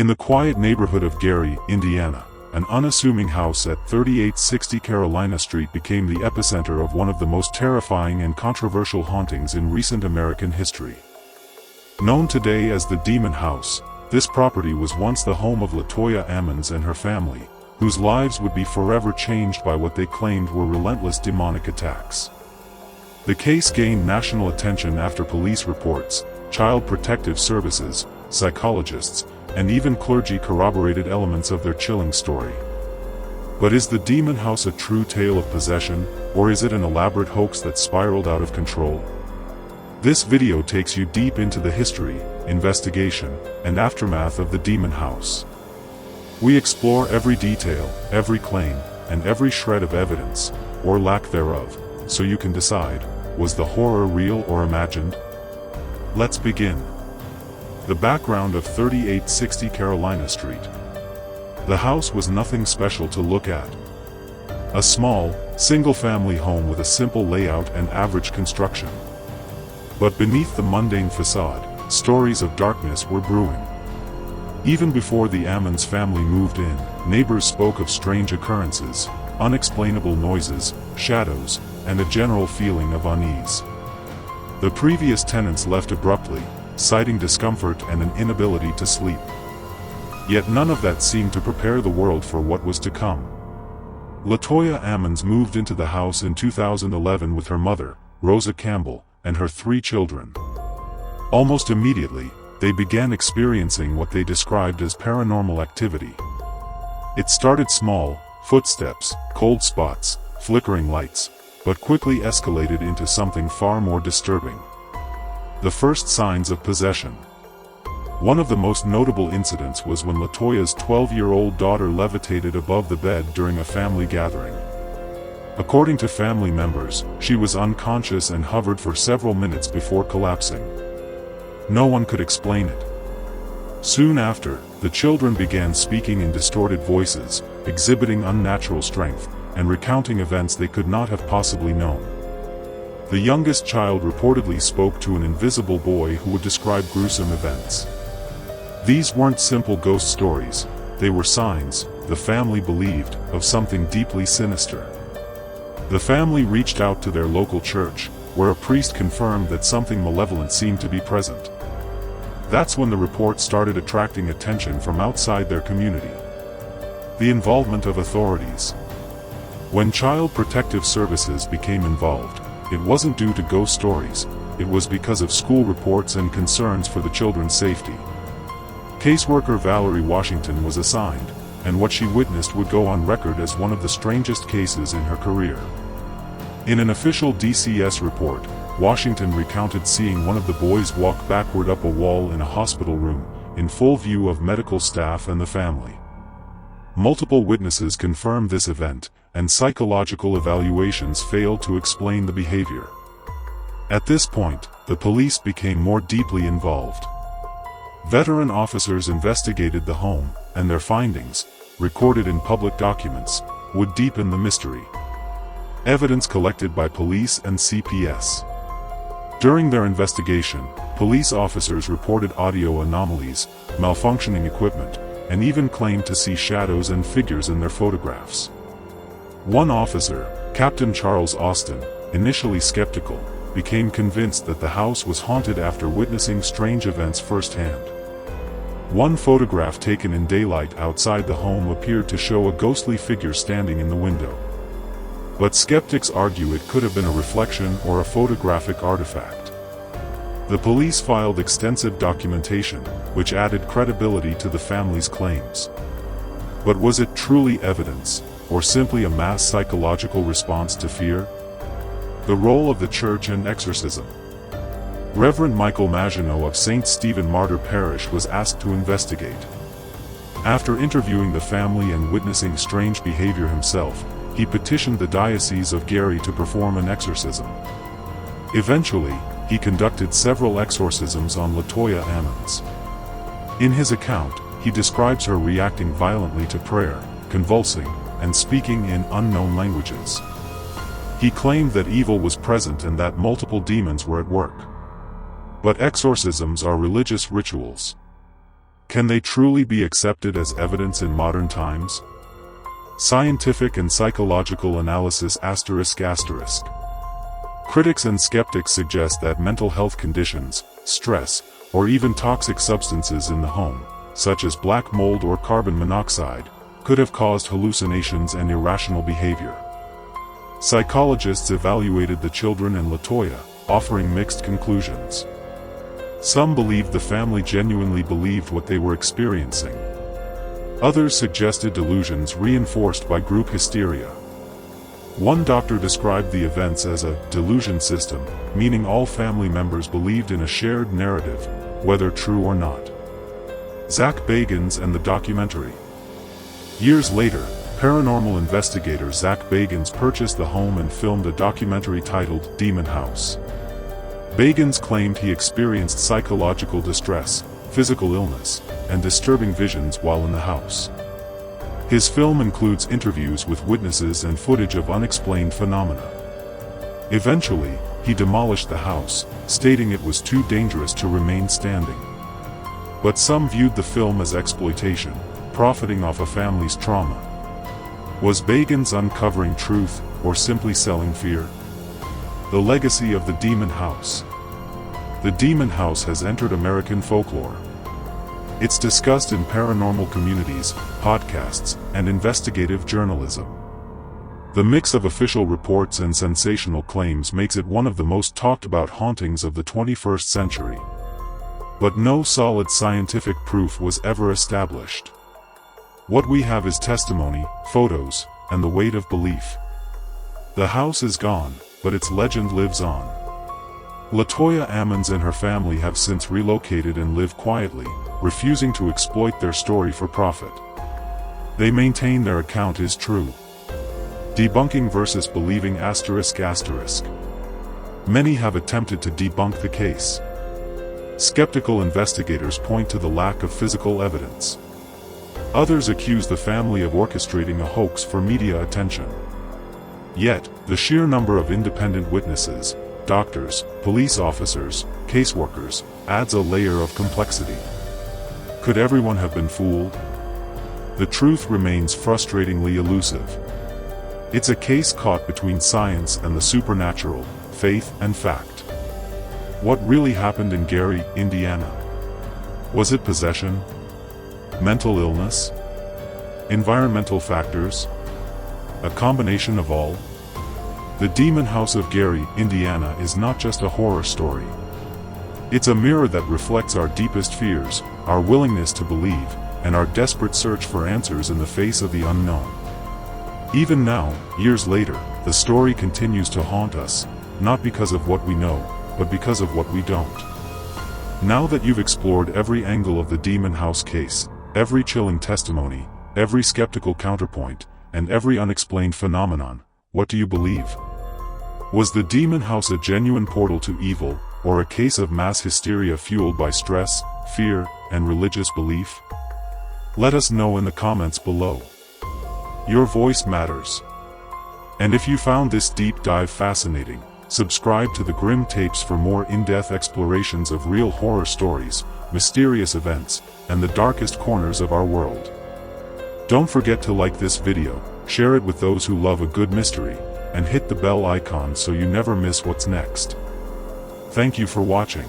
In the quiet neighborhood of Gary, Indiana, an unassuming house at 3860 Carolina Street became the epicenter of one of the most terrifying and controversial hauntings in recent American history. Known today as the Demon House, this property was once the home of Latoya Ammons and her family, whose lives would be forever changed by what they claimed were relentless demonic attacks. The case gained national attention after police reports, child protective services, psychologists, and even clergy corroborated elements of their chilling story. But is the Demon House a true tale of possession, or is it an elaborate hoax that spiraled out of control? This video takes you deep into the history, investigation, and aftermath of the Demon House. We explore every detail, every claim, and every shred of evidence, or lack thereof, so you can decide, was the horror real or imagined? Let's begin. The background of 3860 Carolina Street. The house was nothing special to look at. A small, single-family home with a simple layout and average construction. But beneath the mundane facade, stories of darkness were brewing. Even before the Ammons family moved in, neighbors spoke of strange occurrences, unexplainable noises, shadows, and a general feeling of unease. The previous tenants left abruptly, citing discomfort and an inability to sleep. Yet none of that seemed to prepare the world for what was to come. Latoya Ammons moved into the house in 2011 with her mother, Rosa Campbell, and her 3 children. Almost immediately, they began experiencing what they described as paranormal activity. It started small, footsteps, cold spots, flickering lights, but quickly escalated into something far more disturbing. The first signs of possession. One of the most notable incidents was when Latoya's 12-year-old daughter levitated above the bed during a family gathering. According to family members, she was unconscious and hovered for several minutes before collapsing. No one could explain it. Soon after, the children began speaking in distorted voices, exhibiting unnatural strength, and recounting events they could not have possibly known. The youngest child reportedly spoke to an invisible boy who would describe gruesome events. These weren't simple ghost stories, they were signs, the family believed, of something deeply sinister. The family reached out to their local church, where a priest confirmed that something malevolent seemed to be present. That's when the report started attracting attention from outside their community. The involvement of authorities. When Child Protective Services became involved, it wasn't due to ghost stories, it was because of school reports and concerns for the children's safety. Caseworker Valerie Washington was assigned, and what she witnessed would go on record as one of the strangest cases in her career. In an official DCS report, Washington recounted seeing one of the boys walk backward up a wall in a hospital room, in full view of medical staff and the family. Multiple witnesses confirmed this event, and psychological evaluations failed to explain the behavior. At this point, the police became more deeply involved. Veteran officers investigated the home, and their findings, recorded in public documents, would deepen the mystery. Evidence collected by police and CPS. During their investigation, police officers reported audio anomalies, malfunctioning equipment, and even claimed to see shadows and figures in their photographs. One officer, Captain Charles Austin, initially skeptical, became convinced that the house was haunted after witnessing strange events firsthand. One photograph taken in daylight outside the home appeared to show a ghostly figure standing in the window. But skeptics argue it could have been a reflection or a photographic artifact. The police filed extensive documentation, which added credibility to the family's claims. But was it truly evidence, or simply a mass psychological response to fear? The role of the church in exorcism. Reverend Michael Maginot of St. Stephen Martyr Parish was asked to investigate. After interviewing the family and witnessing strange behavior himself, he petitioned the Diocese of Gary to perform an exorcism. Eventually, he conducted several exorcisms on Latoya Ammons. In his account, he describes her reacting violently to prayer, convulsing, and speaking in unknown languages. He claimed that evil was present and that multiple demons were at work. But exorcisms are religious rituals. Can they truly be accepted as evidence in modern times? Scientific and psychological analysis ***. Critics and skeptics suggest that mental health conditions, stress, or even toxic substances in the home, such as black mold or carbon monoxide, could have caused hallucinations and irrational behavior. Psychologists evaluated the children and Latoya, offering mixed conclusions. Some believed the family genuinely believed what they were experiencing. Others suggested delusions reinforced by group hysteria. One doctor described the events as a delusion system, meaning all family members believed in a shared narrative, whether true or not. Zak Bagans and the documentary. Years later, paranormal investigator Zak Bagans purchased the home and filmed a documentary titled Demon House. Bagans claimed he experienced psychological distress, physical illness, and disturbing visions while in the house. His film includes interviews with witnesses and footage of unexplained phenomena. Eventually, he demolished the house, stating it was too dangerous to remain standing. But some viewed the film as exploitation, profiting off a family's trauma. Was Bagans uncovering truth, or simply selling fear? The legacy of the Demon House. The Demon House has entered American folklore. It's discussed in paranormal communities, podcasts, and investigative journalism. The mix of official reports and sensational claims makes it one of the most talked about hauntings of the 21st century. But no solid scientific proof was ever established. What we have is testimony, photos, and the weight of belief. The house is gone, but its legend lives on. Latoya Ammons and her family have since relocated and live quietly, refusing to exploit their story for profit. They maintain their account is true. Debunking versus believing ***. Many have attempted to debunk the case. Skeptical investigators point to the lack of physical evidence. Others accuse the family of orchestrating a hoax for media attention. Yet, the sheer number of independent witnesses, doctors, police officers, caseworkers, adds a layer of complexity. Could everyone have been fooled? The truth remains frustratingly elusive. It's a case caught between science and the supernatural, faith and fact. What really happened in Gary, Indiana? Was it possession? Mental illness? Environmental factors? A combination of all? The Demon House of Gary, Indiana is not just a horror story. It's a mirror that reflects our deepest fears, our willingness to believe, and our desperate search for answers in the face of the unknown. Even now, years later, the story continues to haunt us, not because of what we know, but because of what we don't. Now that you've explored every angle of the Demon House case, every chilling testimony, every skeptical counterpoint, and every unexplained phenomenon, what do you believe? Was the Demon House a genuine portal to evil, or a case of mass hysteria fueled by stress, fear, and religious belief? Let us know in the comments below. Your voice matters. And if you found this deep dive fascinating, subscribe to the Grim Tapes for more in-depth explorations of real horror stories, mysterious events, and the darkest corners of our world. Don't forget to like this video, share it with those who love a good mystery, and hit the bell icon so you never miss what's next. Thank you for watching.